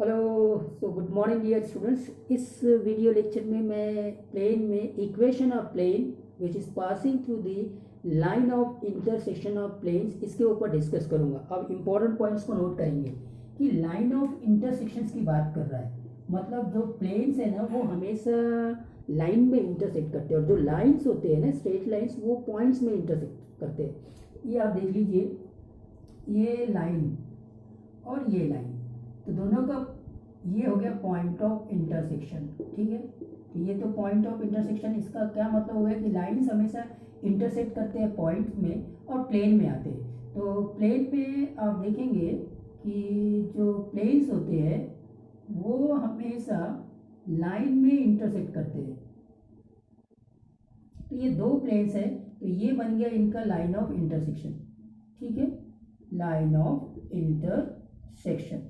Hello. Good morning dear students. इस video lecture में मैं प्लेन में equation of plane which is passing through the line of intersection of planes इसके ऊपर discuss करूंगा। अब इम्पोर्टेंट पॉइंट्स को नोट करेंगे कि लाइन ऑफ इंटरसेक्शंस की बात कर रहा है, मतलब जो प्लेन्स है ना वो हमेशा लाइन में इंटरसेक्ट करते हैं, और जो लाइन्स होते हैं ना स्ट्रेट लाइन्स वो पॉइंट्स में इंटरसेक्ट करते हैं। ये आप देख लीजिए, ये लाइन और ये लाइन, तो दोनों का ये हो गया पॉइंट ऑफ इंटरसेक्शन। ठीक है, तो ये तो पॉइंट ऑफ इंटरसेक्शन, इसका क्या मतलब हुआ कि लाइन्स हमेशा इंटरसेक्ट करते हैं पॉइंट में और प्लेन में आते हैं। तो प्लेन पे आप देखेंगे कि जो प्लेन्स होते हैं वो हमेशा लाइन में इंटरसेक्ट करते हैं। तो ये दो प्लेन्स है, तो ये बन गया इनका लाइन ऑफ इंटरसेक्शन। ठीक है, लाइन ऑफ इंटरसेक्शन।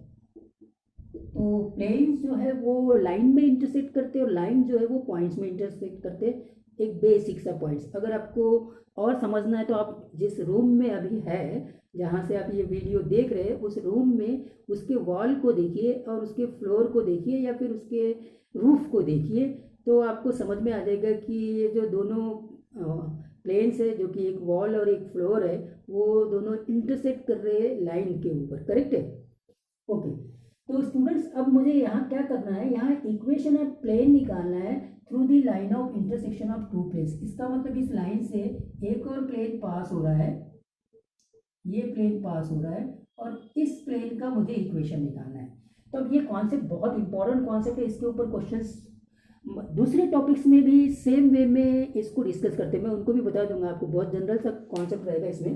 तो प्लेन्स जो है वो लाइन में इंटरसेक्ट करते हैं और लाइन जो है वो पॉइंट्स में इंटरसेक्ट करते हैं। एक बेसिक सा पॉइंट्स, अगर आपको और समझना है तो आप जिस रूम में अभी है, जहाँ से आप ये वीडियो देख रहे हैं, उस रूम में उसके वॉल को देखिए और उसके फ्लोर को देखिए या फिर उसके रूफ को देखिए, तो आपको समझ में आ जाएगा कि ये जो दोनों प्लेन्स है, जो कि एक वॉल और एक फ्लोर है, वो दोनों इंटरसेक्ट कर रहे हैं लाइन के ऊपर। करेक्ट है? ओके। तो स्टूडेंट्स अब मुझे यहाँ क्या करना है, यहाँ इक्वेशन ऑफ प्लेन निकालना है through the line of intersection of two planes. इसका मतलब इस लाइन से एक और प्लेन पास हो रहा है, ये प्लेन पास हो रहा है, और इस प्लेन का मुझे इक्वेशन निकालना है। तो अब ये कॉन्सेप्ट बहुत इंपॉर्टेंट कॉन्सेप्ट है, इसके ऊपर क्वेश्चंस दूसरे टॉपिक्स में भी सेम वे में इसको डिस्कस करते हैं, मैं उनको भी बता दूंगा आपको। बहुत जनरल सा कॉन्सेप्ट रहेगा इसमें।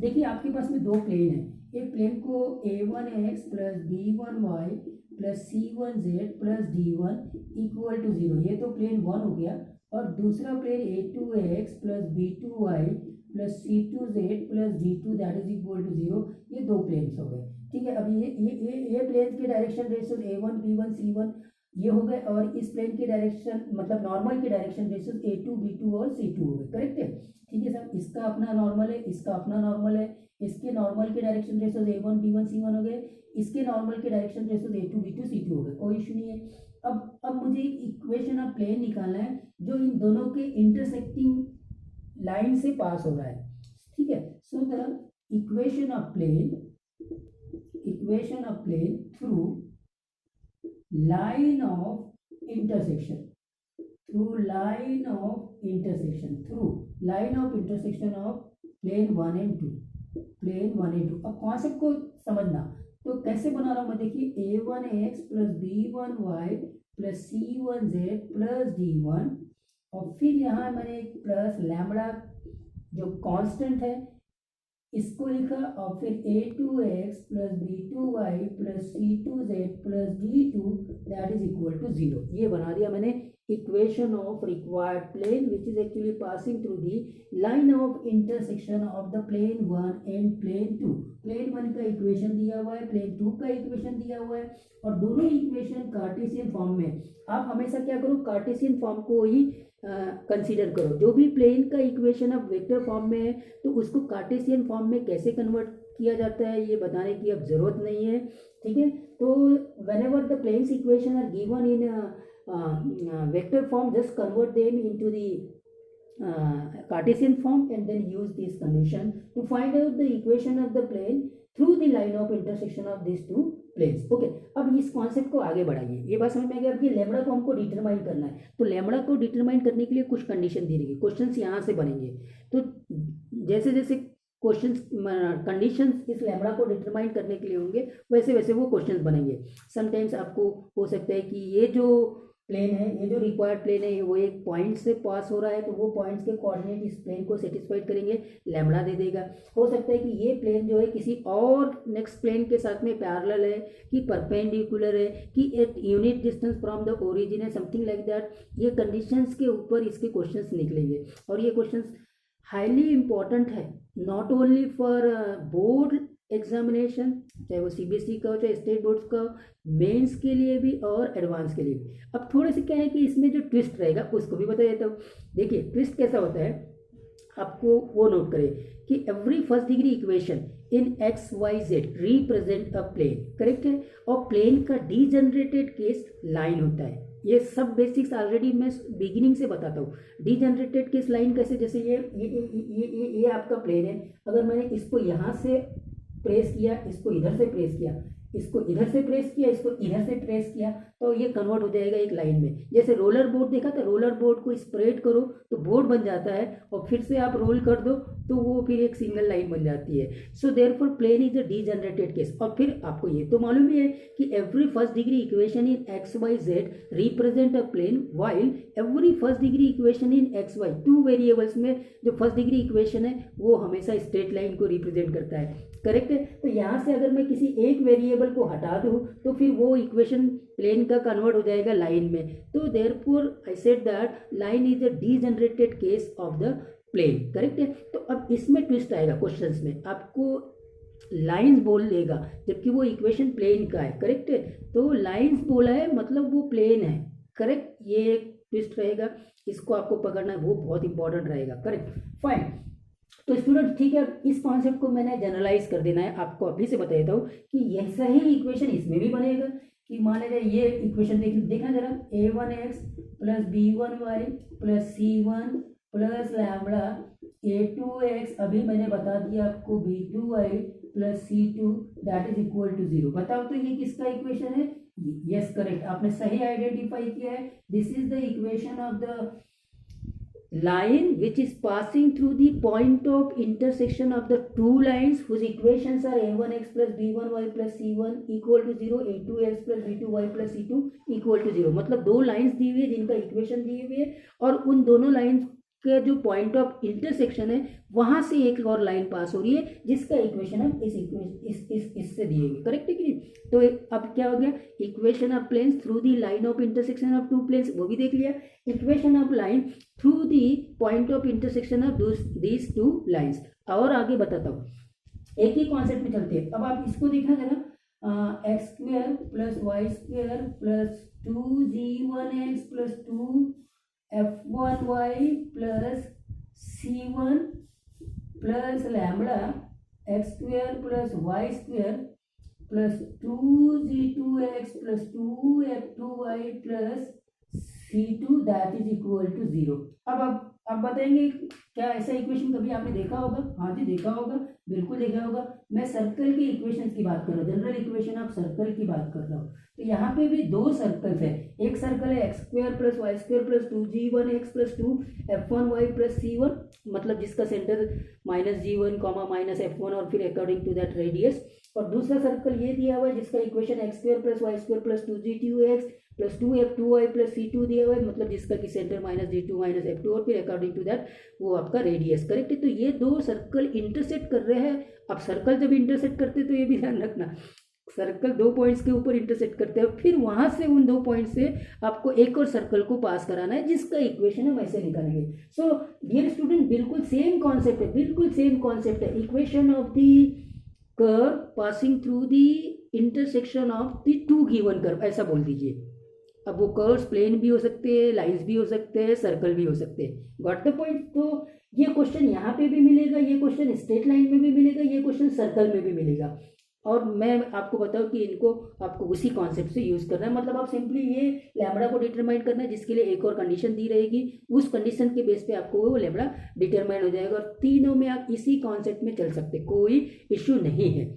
देखिए, आपके पास में दो प्लेन है, एक प्लेन को a1x plus b1y plus c1z plus d1 equal to 0, ये तो प्लेन 1 हो गया। और दूसरा plane a2x plus b2y plus c2z plus d2 that is equal to 0, ये दो प्लेन्स हो गए। ठीक है, अब ये प्लेन के direction ratios a1 b1 c1 ये हो गए, और इस प्लेन के डायरेक्शन मतलब नॉर्मल के डायरेक्शन रेशियोज a2 b2 और c2 हो गए। करेक्ट है? ठीक है सर, इसका अपना नॉर्मल है, इसका अपना नॉर्मल है, इसके नॉर्मल के direction ratios a1 b1 c1 हो गए, इसके नॉर्मल के direction ratios a2 b2 c2 हो गए। कोई इशू नहीं है। अब मुझे इक्वेशन ऑफ प्लेन निकालना है जो इन दोनों के इंटरसेक्टिंग लाइन से पास हो रहा है। ठीक है, so the equation of plane through line of intersection of plane 1 and 2। अब कॉन्सेप्ट को समझना, तो कैसे बना रहा हूं मैं, देखिए a1x plus b1y plus c1z plus d1, और फिर यहाँ मैंने एक प्लस लैम्बडा जो कांस्टेंट है इसको लिखा, और फिर a2x plus b2y plus c2z plus d2 that is equal to 0। ये बना दिया मैंने equation of required plane which is actually passing through the line of intersection of the plane 1 and plane 2। Plane 1 का इक्वेशन दिया हुआ है, plane 2 का equation दिया हुआ है, और दोनों इक्वेशन कार्टेशियन फॉर्म में। आप हमेशा क्या करो, कार्टेशियन फॉर्म को ही कंसीडर करो। जो भी प्लेन का इक्वेशन अब वेक्टर फॉर्म में है तो उसको कार्टेशियन फॉर्म में कैसे कन्वर्ट किया जाता है ये बताने की अब जरूरत नहीं है। ठीक है, तो whenever the planes equation are given in vector form, just convert them into the Cartesian form and then use this condition to find out the equation of the plane through the line of intersection of these two planes। Okay, अब इस concept को आगे बढ़ाइए। ये बात समझ में आ गई। अब ये लैम्बडा को हमको डिटरमाइन करना है, तो लैम्बडा को डिटरमाइन करने के लिए कुछ कंडीशन दी रहेगी, क्वेश्चंस यहाँ से बनेंगे। तो जैसे जैसे क्वेश्चंस कंडीशंस इस लैम्बडा को डिटरमाइन करने के लिए होंगे, वैसे वैसे वो क्वेश्चंस बनेंगे। समटाइम्स आपको हो सकता है कि ये जो प्लेन है, ये जो रिक्वायर्ड प्लेन है, वो एक पॉइंट से पास हो रहा है, तो वो पॉइंट्स के कोऑर्डिनेट इस प्लेन को सेटिस्फाइड करेंगे, लैम्बडा दे देगा। हो सकता है कि ये प्लेन जो है किसी और नेक्स्ट प्लेन के साथ में पैरेलल है, कि परपेंडिकुलर है, कि at unit distance from the origin है, समथिंग लाइक दैट। ये कंडीशंस के ऊपर इसके क्वेश्चंस निकलेंगे, और ये क्वेश्चंस हाईली इंपॉर्टेंट है, not only for board examination, चाहे वो सीबीएसई का हो चाहे स्टेट बोर्ड्स का, मेंस के लिए भी और एडवांस के लिए भी। अब थोड़े से क्या है कि इसमें जो ट्विस्ट रहेगा उसको भी बता देता हूँ। देखिए, ट्विस्ट कैसा होता है, आपको वो नोट करें कि every first degree equation in x y z represent a plane, correct है। और प्लेन का डीजनरेटेड केस लाइन होता है। ये सब बेसिक्स ऑलरेडी मैं बिगिनिंग से बताता हूँ। डीजनरेटेड केस लाइन कैसे, जैसे ये आपका प्लेन है, अगर मैंने इसको यहाँ से प्रेस किया, इसको इधर से प्रेस किया, इसको इधर से प्रेस किया, इसको इधर से प्रेस किया, तो ये कन्वर्ट हो जाएगा एक लाइन में। जैसे रोलर बोर्ड देखा था, रोलर बोर्ड को स्प्रेड करो तो बोर्ड बन जाता है, और फिर से आप रोल कर दो तो वो फिर एक सिंगल लाइन बन जाती है। So therefore plane is a degenerated case. और फिर आपको ये तो मालूम ही है कि every first degree equation in x y z represent a plane, while every first degree equation in x y, two variables में जो फर्स्ट डिग्री इक्वेशन है वो हमेशा स्ट्रेट लाइन को रिप्रेजेंट करता है, करेक्ट है। तो यहाँ से अगर मैं किसी एक वेरिएबल को हटा दूँ तो फिर वो इक्वेशन प्लेन का कन्वर्ट हो जाएगा लाइन में। तो therefore I said that line is a degenerated case of the plane, correct है। तो अब इसमें ट्विस्ट आएगा क्वेश्चंस में, आपको लाइंस बोल देगा जबकि वो इक्वेशन प्लेन का है, करेक्ट है। तो लाइंस बोला है मतलब वो प्लेन है, करेक्ट। ये एक ट्विस्ट रहेगा, इसको आपको पकड़ना है, वो बहुत इंपॉर्टेंट रहेगा, करेक्ट, फाइन। तो स्टूडेंट ठीक है, इस कॉन्सेप्ट को मैंने जनरलाइज कर देना है, आपको अभी से बता देता हूँ कि यह सही इक्वेशन इसमें भी बनेगा। कि मान लीजिए ये इक्वेशन देखना जरा, a1x plus b1y plus c1 plus lambda a2x, अभी मैंने बता दिया आपको b2y plus c2 that is equal to 0। बताओ तो ये किसका इक्वेशन है? यस करेक्ट, आपने सही आइडेंटिफाई किया है। This is the equation of the line which is passing through the point of intersection of the two lines whose equations are a1x plus b1y plus c1 equal to 0, a2x plus b2y plus c2 equal to 0। मतलब दो lines दी हुई है जिनका equation दी हुई है, और उन दोनों लाइंस का जो पॉइंट ऑफ इंटरसेक्शन है वहां से एक और लाइन पास हो रही है जिसका इक्वेशन हम इससे दिए हुए, करेक्ट है कि नहीं। तो अब क्या हो गया, equation of planes through the line of intersection of two planes, वो भी देख लिया। Equation of line through the point of intersection of these two lines. और आगे बताता हूँ, एक ही कॉन्सेप्ट में चलते हैं। अब आप इसको देखना जरा, x square plus y square plus 2g1x plus 2f1y plus c1 plus lambda x square plus y square plus 2g2x plus 2f2y plus c2 that is equal to 0। अब आप बताएंगे क्या ऐसा इक्वेशन कभी आपने देखा होगा? हाँ जी देखा होगा, बिल्कुल देखा होगा। मैं सर्कल की इक्वेशंस की बात कर रहा हूँ, जनरल इक्वेशन ऑफ सर्कल की बात कर रहा हूँ। तो यहाँ पे भी दो सर्कल्स है, एक सर्कल है x square plus y square plus 2g1x plus 2f1y plus c1, मतलब जिसका सेंटर -g1 माइनस f1 और फिर अकॉर्डिंग टू दैट रेडियस। और दूसरा सर्कल ये दिया हुआ है जिसका equation x square plus y square plus 2g2x plus 2f2y plus c2 दिया हुआ है, मतलब जिसका कि सेंटर -g2 माइनस f2 और फिर अकॉर्डिंग टू दैट वो आपका रेडियस, करेक्ट है। तो ये दो सर्कल इंटरसेक्ट कर रहे हैं। अब सर्कल जब इंटरसेक्ट करते तो ये भी ध्यान रखना, सर्कल दो पॉइंट्स के ऊपर इंटरसेक्ट करते हैं, फिर वहां से उन दो पॉइंट से आपको एक और सर्कल को पास कराना है जिसका इक्वेशन हम ऐसे निकालेंगे। सो डियर स्टूडेंट, बिल्कुल सेम कॉन्सेप्ट है, बिल्कुल सेम कॉन्सेप्ट है। Equation of the curve passing through the intersection of the to given curve, ऐसा बोल दीजिए। अब वो कर्व्स प्लेन भी हो सकते हैं, लाइंस भी हो सकते हैं, सर्कल भी हो सकते हैं। Got the point. तो ये क्वेश्चन यहाँ पे भी मिलेगा, ये क्वेश्चन स्ट्रेट लाइन में भी मिलेगा, ये क्वेश्चन सर्कल में भी मिलेगा। और मैं आपको बताऊं कि इनको आपको उसी कॉन्सेप्ट से यूज करना है। मतलब आप सिंपली ये लैम्बडा को डिटरमाइन करना है, जिसके लिए एक और कंडीशन दी रहेगी, उस कंडीशन के बेस पे आपको वो लैम्बडा डिटरमाइन हो जाएगा। और तीनों में आप इसी कॉन्सेप्ट में चल सकते, कोई इश्यू नहीं है।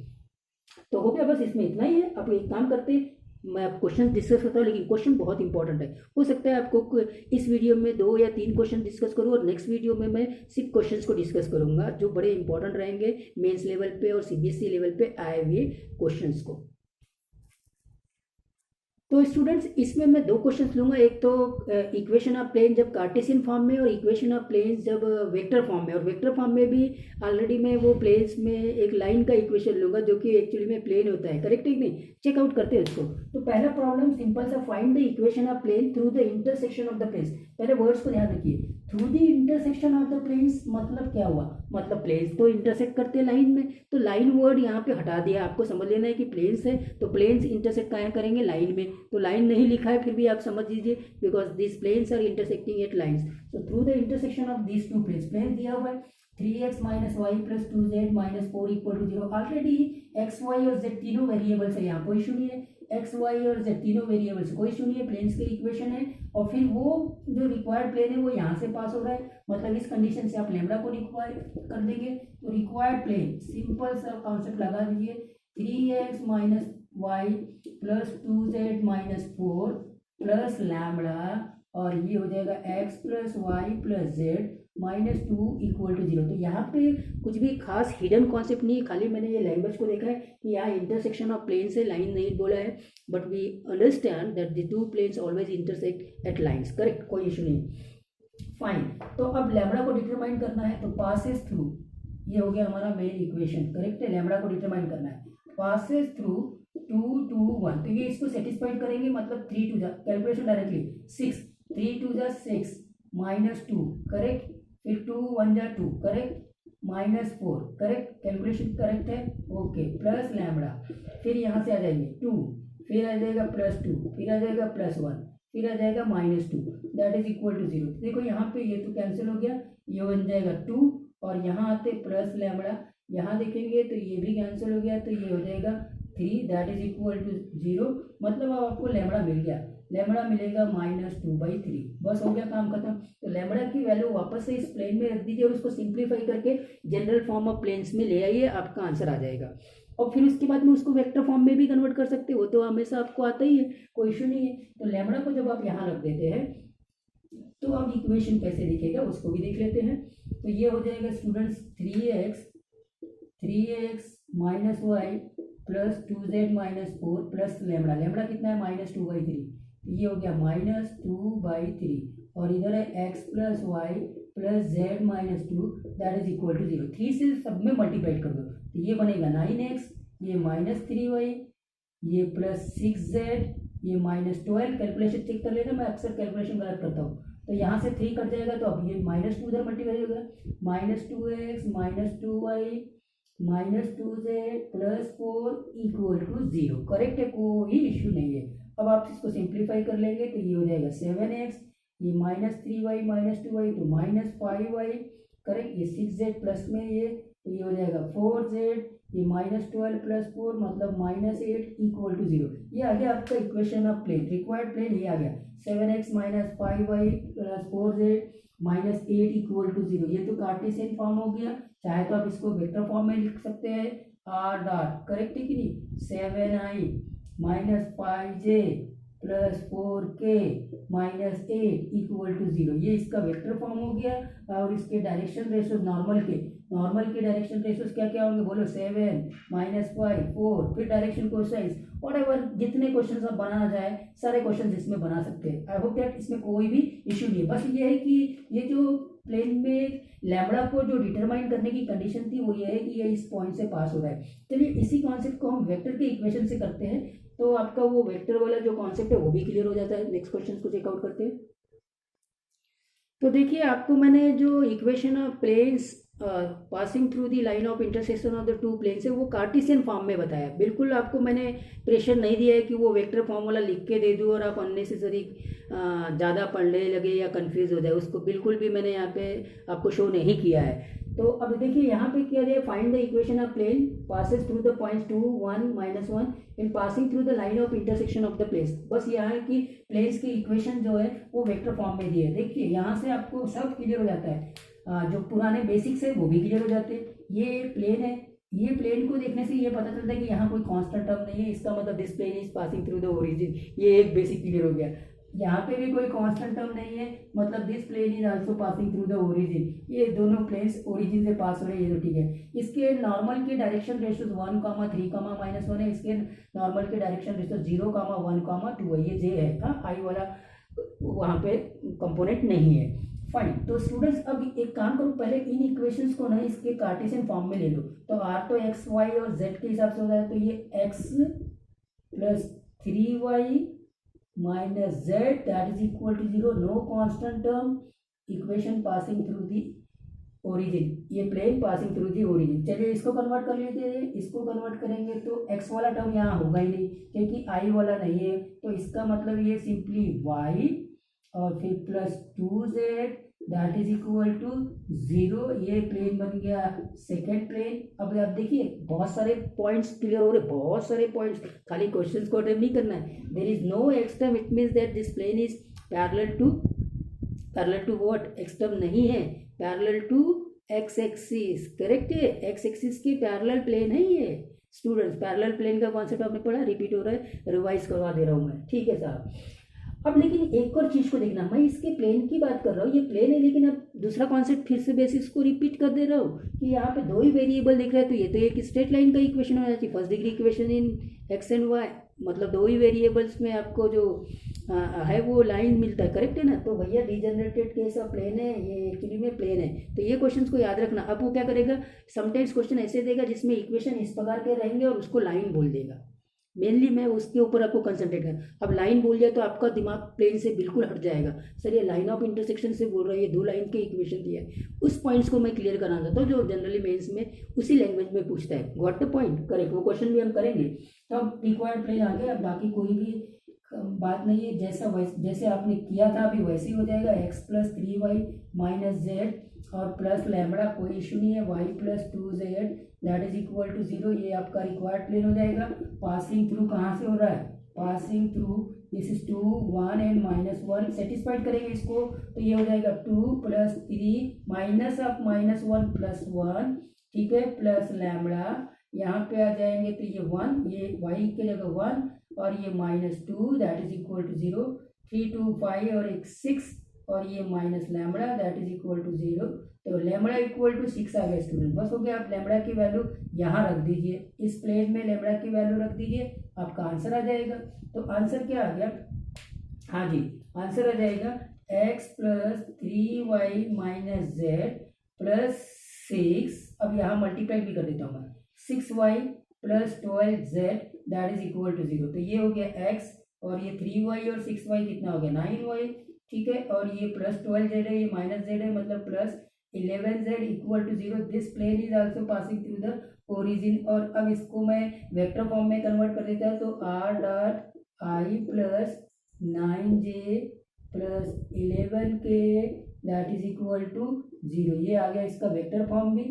तो हो गया, बस इसमें इतना ही है। आप एक काम करते हैं, मैं आप क्वेश्चन डिस्कस करता हूँ, लेकिन क्वेश्चन बहुत इंपॉर्टेंट है। हो सकता है आपको इस वीडियो में 2 या 3 क्वेश्चन डिस्कस करूँ और नेक्स्ट वीडियो में मैं सिर्फ क्वेश्चंस को डिस्कस करूँगा जो बड़े इंपॉर्टेंट रहेंगे मेंस लेवल पे और सीबीएसई लेवल पे आए हुए क्वेश्चंस को। तो स्टूडेंट्स, इसमें मैं 2 क्वेश्चंस लूंगा, एक तो इक्वेशन ऑफ प्लेन जब कार्टेशियन फॉर्म में और इक्वेशन ऑफ प्लेन जब वेक्टर फॉर्म में। और वेक्टर फॉर्म में भी ऑलरेडी मैं वो प्लेन्स में एक लाइन का इक्वेशन लूंगा जो कि एक्चुअली में प्लेन होता है, करेक्ट है कि नहीं। चेकआउट करते हैं उसको। तो पहला प्रॉब्लम सिंपल सा, find the equation of plane through the intersection of the planes. पहले वर्ड्स को ध्यान रखिए, through the intersection of the planes मतलब क्या हुआ, मतलब प्लेन्स तो इंटरसेक्ट करते हैं लाइन में, तो लाइन वर्ड यहाँ पे हटा दिया। आपको समझ लेना है कि प्लेन्स है तो प्लेन्स इंटरसेक्ट कहाँ करेंगे, लाइन में। तो लाइन नहीं लिखा है फिर भी आप समझ लीजिए, because this planes are intersecting at lines. So through the intersection of this two planes, planes दिया हुआ है। 3x minus y plus 2z minus 4 equal to 0। Already x y और z तीनों वेरिएबल्स है, यहाँ कोई इशू नहीं है। एक्स वाई और z तीनों वेरिएबल्स, कोई इशू नहीं है, प्लेन्स के इक्वेशन है। और फिर वो जो रिक्वायर्ड प्लेन है वो यहाँ से पास हो रहा है, मतलब इस कंडीशन से आप लैम्बडा को रिक्वायर कर देंगे। तो रिक्वायर्ड प्लेन सिंपल सा कॉन्सेप्ट लगा दीजिए, 3x minus y plus 2z minus 4 plus lambda, और ये हो जाएगा x plus y plus z minus 2 equal to 0। तो यहाँ पे कुछ भी खास हिडन कॉन्सेप्ट नहीं है, खाली मैंने ये लैंग्वेज को देखा है कि यहाँ इंटरसेक्शन ऑफ प्लेन से लाइन नहीं बोला है, but we understand that the two planes always intersect at lines, correct, कोई इशू नहीं। फाइन, तो अब लैम्बडा को डिटरमाइन करना है, तो पासेस थ्रू, ये हो गया हमारा मेन इक्वेशन, करेक्ट है। लैम्बडा को डिटरमाइन करना है, पासेस थ्रू 2 2 1, तो ये इसको सेटिस्फाइड करेंगे, मतलब 3 टू जा कैलकुलेशन डायरेक्टली 6, 3 टू जा 6 माइनस 2, करेक्ट, फिर 2 1 जा 2, correct, minus 4, correct, calculation correct है, ओके, प्लस लैम्बडा, फिर यहाँ से आ जाएंगे 2, फिर आ जाएगा प्लस 2, फिर आ जाएगा प्लस 1, फिर आ जाएगा minus 2, that is equal to 0। देखो यहाँ पे ये तो कैंसिल हो गया, ये बन जाएगा 2, और यहाँ आते प्लस लैम्बडा, यहाँ देखेंगे तो ये भी कैंसिल हो गया, तो ये हो जाएगा 3, दैट इज इक्वल टू 0। मतलब अब आपको लैम्बडा मिल गया, लैम्बडा मिलेगा -2/3, बस हो गया काम खत्म। तो लैम्बडा की वैल्यू वापस से इस प्लेन में रख दीजिए और उसको सिंप्लीफाई करके जनरल फॉर्म ऑफ प्लेन्स में ले आइए, आपका आंसर आ जाएगा। और फिर उसके बाद में उसको वेक्टर फॉर्म में भी कन्वर्ट कर सकते हो, तो हमेशा आपको आता ही है, कोई इशू नहीं है। तो लैम्बडा को जब आप यहाँ रख देते हैं तो अब इक्वेशन कैसे दिखेगा उसको भी देख लेते हैं। तो ये हो जाएगा students 3x minus y plus 2z minus 4 plus lambda, lambda कितना है -2/3, तो ये हो गया -2/3, और इधर है x plus y plus z minus 2 that is equal to 0। 3 से सब में मल्टीप्लाई कर दो, तो ये बनेगा 9x, ये -3y, ये प्लस 6z, ये -12, कैलकुलेशन चेक कर लेना, मैं अक्सर कैलकुलेशन गलत करता हूँ। तो यहाँ से 3 कट जाएगा, तो अब ये -2 उधर मल्टीप्लाई होगा, -2x -2y -2z plus 4 equal to 0, correct है, कोई इश्यू नहीं है। अब आप इसको सिंप्लीफाई कर लेंगे तो ये हो जाएगा 7x, ये -3y -2y तो -5y, करेक्ट, ये 6z प्लस में ये, तो ये हो जाएगा 4z, ये -12 प्लस 4 मतलब -8 इक्वल टू 0। ये आ गया आपका equation of plane, required plane ये आ गया 7x -5y plus 4z -8 equal to 0। ये तो कार्टेशियन फॉर्म हो गया, चाहे तो आप इसको वेक्टर फॉर्म में लिख सकते हैं, r डॉट, करेक्ट है कि नहीं, 7i -5j plus 4k -8 equal to 0, ये इसका वेक्टर फॉर्म हो गया। और इसके डायरेक्शन रेशो नॉर्मल के डायरेक्शन रेशोज क्या क्या होंगे बोलो, 7 -5 4, फिर डायरेक्शन कोसाइंस, व्हाटएवर जितने क्वेश्चन आप बनाना चाहे सारे क्वेश्चन इसमें बना सकते हैं। आई होप दैट इसमें कोई भी इशू नहीं है। बस ये है कि ये जो प्लेन में लैम्बडा को जो डिटरमाइन करने की कंडीशन थी वो ये है कि ये इस पॉइंट से पास हो रहा है। चलिए इसी कॉन्सेप्ट को हम वेक्टर के इक्वेशन से करते हैं, तो आपका वो वेक्टर वाला जो कॉन्सेप्ट है वो भी क्लियर हो जाता है। नेक्स्ट क्वेश्चन को चेकआउट करते हैं। तो देखिए आपको मैंने जो equation of planes passing through the line of intersection of the two planes है वो कार्टेशियन फॉर्म में बताया। बिल्कुल आपको मैंने प्रेशर नहीं दिया है कि वो वेक्टर फॉर्म वाला लिख के दे दूँ और आप अननेसेसरी ज़्यादा पढ़ने लगे या कंफ्यूज हो जाए, उसको बिल्कुल भी मैंने यहाँ पे आपको शो नहीं किया है। तो अब देखिए यहाँ पे क्या है, find the equation of plane passes through the points 2 1 -1 in passing through the line of intersection of the planes. बस यहाँ है कि प्लेन्स की इक्वेशन जो है वो वेक्टर फॉर्म में दी है। देखिए यहाँ से आपको सब क्लियर हो जाता है, जो पुराने बेसिक्स है वो भी क्लियर हो जाते हैं। ये प्लेन है, ये प्लेन को देखने से ये पता चलता है कि यहाँ कोई कांस्टेंट टर्म नहीं है, इसका मतलब this plane is passing through the origin, ये एक बेसिक क्लियर हो गया। यहाँ पे भी कोई कांस्टेंट टर्म नहीं है, मतलब this plane is also passing through the origin, ये दोनों प्लेन्स ओरिजिन से पास हो रहे हैं, ये तो ठीक है। इसके नॉर्मल के डायरेक्शन रेशोज 1, 3, -1 है, इसके नॉर्मल के डायरेक्शन रेशोज 0, 1, 2 है, ये जे है, हाँ आई वाला वहाँ पे कंपोनेंट नहीं है। फाइन, तो स्टूडेंट्स अब एक काम करो, पहले इन इक्वेशंस को ना इसके कार्टेशियन फॉर्म में ले लो। तो r तो x y और z के हिसाब से हो जाए, तो ये x plus 3y minus z that is equal to 0, no constant term, equation passing through the origin, ये plane passing through the origin. चलिए इसको कन्वर्ट कर लेते हैं, इसको कन्वर्ट करेंगे तो x वाला टर्म यहाँ होगा ही नहीं क्योंकि i वाला नहीं है, तो इसका मतलब ये सिंपली y और फिर plus 2z that is equal to 0। ये प्लेन बन गया सेकेंड प्लेन। अब आप देखिए बहुत सारे पॉइंट्स क्लियर हो रहे, बहुत सारे पॉइंट्स, खाली क्वेश्चंस को अटेम्प्ट नहीं करना है। There is no x term, it means that this plane is parallel to what, x term नहीं है, parallel to x axis, correct है, एक्स एक्सिस के पैरेलल प्लेन है ये स्टूडेंट्स। पैरेलल प्लेन का कॉन्सेप्ट आपने पढ़ा, रिपीट हो रहा है, रिवाइज करवा दे रहा हूँ मैं, ठीक है साहब। अब लेकिन एक और चीज को देखना, मैं इसके प्लेन की बात कर रहा हूँ, ये प्लेन है, लेकिन अब दूसरा कॉन्सेप्ट फिर से बेसिस को रिपीट कर दे रहा हूँ कि यहाँ पे दो ही वेरिएबल दिख रहा है, तो ये तो एक स्ट्रेट लाइन का इक्वेशन हो जाती है, first degree equation in x and y, मतलब दो ही वेरिएबल्स में आपको जो है वो लाइन मिलता है, करेक्ट है ना। तो भैया डिजनरेटेड केस ऑफ प्लेन है, ये एक्चुअली में प्लेन है, तो ये क्वेश्चंस को याद रखना। अब वो क्या करेगा, समटाइम्स क्वेश्चन ऐसे देगा जिसमें इक्वेशन इस प्रकार के रहेंगे और उसको लाइन बोल देगा, मेनली मैं उसके ऊपर आपको कंसंट्रेट करना। अब लाइन बोल दिया तो आपका दिमाग प्लेन से बिल्कुल हट जाएगा, सर ये लाइन ऑफ इंटरसेक्शन से बोल रहा है, ये दो लाइन के इक्वेशन दिया है, उस पॉइंट्स को मैं क्लियर कराना चाहता हूँ जो जनरली मेंस में उसी लैंग्वेज में पूछता है। गॉट द पॉइंट, करेक्ट, वो क्वेश्चन भी हम करेंगे। तो अब रिक्वायर्ड प्लेन आ गया, अब बाकी कोई भी बात नहीं है, जैसे आपने किया था अभी वैसे ही हो जाएगा, x plus 3y minus z और प्लस लैम्बडा, कोई इशू नहीं है, y plus 2z that is equal to 0, ये आपका रिक्वायर्ड प्लेन हो जाएगा। पासिंग थ्रू कहाँ से हो रहा है, passing through this is 2 1 and -1, satisfied करेंगे इसको, तो ये हो जाएगा 2 प्लस 3 माइनस ऑफ -1 प्लस 1, ठीक है, प्लस लैम्बडा, यहाँ पे आ जाएंगे तो ये 1, ये y की जगह 1 और ये -2 दैट इज इक्वल टू 0, 3 2 5 और एक 6 और ये minus lambda that is equal to 0। तो लैम्बडा इक्वल टू 6 आ गया स्टूडेंट, बस हो गया। आप लैम्बडा की वैल्यू यहाँ रख दीजिए, इस प्लेन में लैम्बडा की वैल्यू रख दीजिए, आपका आंसर आ जाएगा। तो आंसर क्या आ गया, हाँ जी, आंसर आ जाएगा x plus 3y minus Z plus 6, अब यहाँ मल्टीप्लाई भी कर देता हूँ मैं, 6y plus 12z that is equal to 0। तो ये हो गया x और ये 3y और 6y कितना हो गया 9y, ठीक है, और ये प्लस 12z है, ये माइनस z है, मतलब plus 11z equal to 0। This plane is also passing through the origin. और अब इसको मैं वेक्टर फॉर्म में कन्वर्ट कर देता हूँ, तो r dot i plus 9j plus 11k that is equal to 0। ये आ गया इसका वेक्टर फॉर्म भी,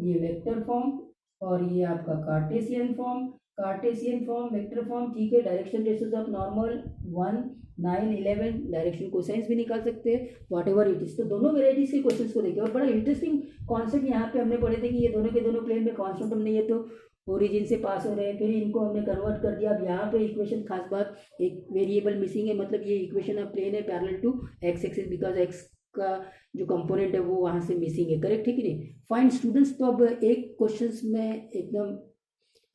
ये वेक्टर फॉर्म और ये आपका Cartesian form, Cartesian form, vector form, ठीक है। Direction ratios of normal 1 9 11, direction cosines भी निकाल सकते हैं, वॉट एवर इट इज। तो दोनों वेराइटीज के क्वेश्चंस को देखिए, और बड़ा इंटरेस्टिंग कॉन्सेप्ट यहाँ पे हमने पढ़े थे कि ये दोनों के दोनों प्लेन में कॉन्स्टेंट नहीं है, तो ओरिजिन से पास हो रहे हैं, फिर इनको हमने कन्वर्ट कर दिया। अब यहाँ पे इक्वेशन, खास बात, एक वेरिएबल मिसिंग है, मतलब ये इक्वेशन ऑफ प्लेन है parallel to x axis, because x का जो कंपोनेंट है वो वहाँ से मिसिंग है, करेक्ट है कि नहीं। फाइन स्टूडेंट्स, तो अब एक क्वेश्चंस में एकदम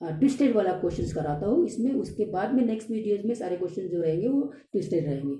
ट्विस्टेड वाला क्वेश्चंस कराता हूँ इसमें, उसके बाद में नेक्स्ट वीडियोज में सारे क्वेश्चन जो रहेंगे वो ट्विस्टेड रहेंगे।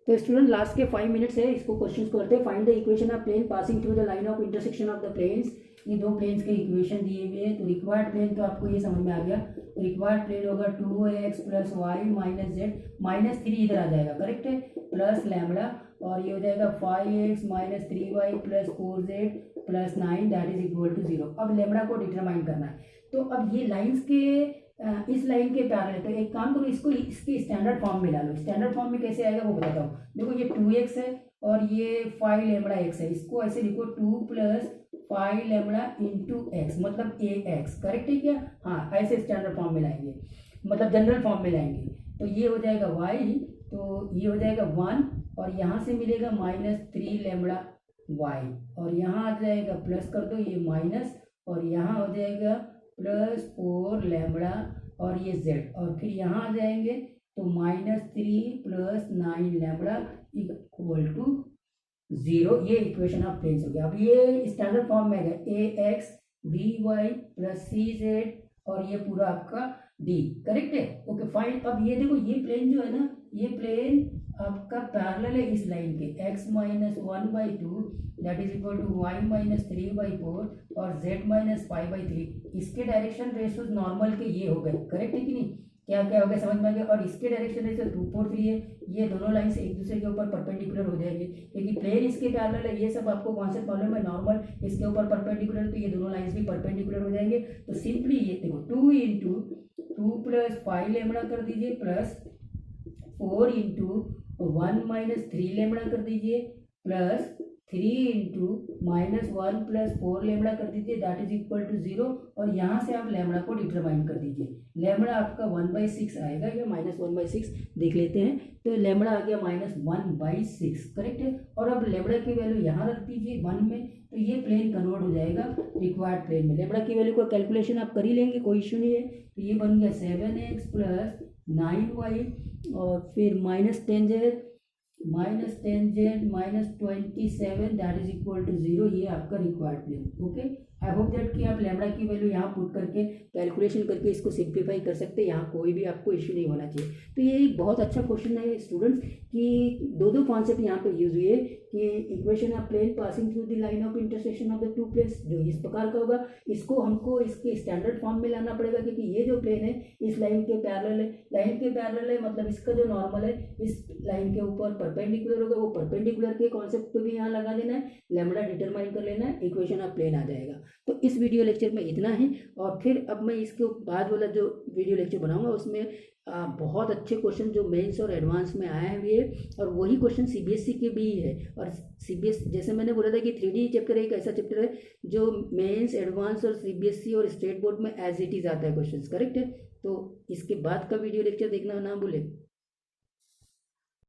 तो स्टूडेंट लास्ट के 5 मिनट्स है, इसको क्वेश्चंस करते हैं। Find the equation of plane passing through the line of intersection of the planes. ये दो प्लेन्स के इक्वेशन दिए हुए हैं, तो रिक्वायर्ड प्लेन तो आपको ये समझ में आ गया, रिक्वायर्ड प्लेन होगा 2x plus Y minus Z, -3 इधर आ जाएगा, करेक्ट है, प्लस लैम्बडा, और ये हो जाएगा 5x minus 3y plus 4z plus 9 that is equal to 0। अब लैम्बडा को डिटरमाइन करना है, तो अब ये लाइंस के इस लाइन के पैरेलल, तो एक काम करो, इसको इसके स्टैंडर्ड फॉर्म में ला लो। स्टैंडर्ड फॉर्म में कैसे आएगा वो बताता हूँ। देखो ये 2x है और ये 5 लैम्बडा x है, इसको ऐसे लिखो 2 प्लस 5 लैम्बडा इंटू एक्स, मतलब ax, करेक्ट है क्या, हाँ, ऐसे स्टैंडर्ड फॉर्म में लाएंगे, मतलब जनरल फॉर्म में लाएंगे। तो ये हो जाएगा y, तो ये हो जाएगा 1 और यहाँ से मिलेगा -3 लैम्बडा y, और यहाँ आ जाएगा प्लस कर दो ये माइनस, और यहाँ हो जाएगा प्लस 4 लैम्बडा और ये z, और फिर यहाँ आ जाएंगे तो -3 प्लस 9 लैम्बडा इक्वल टू 0। ये इक्वेशन ऑफ प्लेन्स हो गया। अब ये स्टैंडर्ड फॉर्म में है ax by प्लस cz और ये पूरा आपका d, करेक्ट है, ओके फाइन। अब ये देखो, ये प्लेन जो है ना, ये प्लेन आपका पैरेलल है इस लाइन के, x minus 1/2 that is equal to y minus 3/4 और z माइनस 5/3। इसके डायरेक्शन रेशियोज नॉर्मल के ये हो गए, करेक्ट है कि नहीं, क्या क्या हो गया समझ में आ गया। और इसके डायरेक्शन रेशियो 2 4 3 है, ये दोनों लाइन से एक दूसरे के ऊपर परपेंडिकुलर हो जाएंगे, क्योंकि प्लेन इसके पैरेलल है, ये सब आपको कॉन्सेप्ट मालूम है। नॉर्मल इसके ऊपर परपेंडिकुलर, तो ये दोनों लाइंस भी परपेंडिकुलर हो जाएंगे। तो सिंपली ये देखो 2 इंटू 2 प्लस 5 लैम्बडा कर दीजिए प्लस 4 इंटू और 1 माइनस 3 लेमड़ा कर दीजिए plus 3 into minus 1 plus 4 lambda कर दीजिए, दैट इज इक्वल टू 0। और यहाँ से आप लेमड़ा को डिटरमाइन कर दीजिए। लेमड़ा आपका 1/6 आएगा या माइनस 1/6 देख लेते हैं। तो लेमड़ा आ गया माइनस 1/6, करेक्ट है। और अब लेमड़ा की वैल्यू यहाँ रख दीजिए 1 में, तो ये प्लेन कन्वर्ट हो जाएगा रिक्वायर्ड प्लेन में। लेमड़ा की वैल्यू का कैलकुलेशन आप कर ही लेंगे, कोई इशू नहीं है। तो ये बन गया 7x प्लस 9y और फिर minus 10z minus 27, that is equal to 0। ये आपका required plane. Okay, I hope that कि आप लैम्बडा की वैल्यू यहाँ पुट करके कैलकुलेशन करके इसको सिंप्लीफाई कर सकते हैं। यहाँ कोई भी आपको इश्यू नहीं होना चाहिए। तो ये एक बहुत अच्छा क्वेश्चन है स्टूडेंट्स कि दो कॉन्सेप्ट यहाँ पे यूज हुए कि equation of plane passing through the line of intersection of the two planes, जो इस प्रकार का होगा इसको हमको इसके स्टैंडर्ड फॉर्म में लाना पड़ेगा, क्योंकि ये जो प्लेन है इस लाइन के पैरेलल है। लाइन के पैरेलल है मतलब इसका जो नॉर्मल है इस लाइन के ऊपर परपेंडिकुलर होगा, वो परपेंडिकुलर के कॉन्सेप्ट को भी यहाँ लगा देना है, लैम्बडा डिटरमाइन कर लेना है, इक्वेशन ऑफ प्लेन आ जाएगा। तो इस वीडियो लेक्चर में इतना ही। और फिर अब मैं इसके बाद वाला जो वीडियो लेक्चर बनाऊंगा उसमें बहुत अच्छे क्वेश्चन जो मेंस और एडवांस में आए हुए हैं, और वही क्वेश्चन सीबीएसई के भी है। और सीबीएसई जैसे मैंने बोला था कि 3D चैप्टर एक ऐसा चैप्टर है जो मेंस, एडवांस और सीबीएसई और स्टेट बोर्ड में एज इट इज आता है क्वेश्चन, करेक्ट है। तो इसके बाद का वीडियो लेक्चर देखना ना भूलें।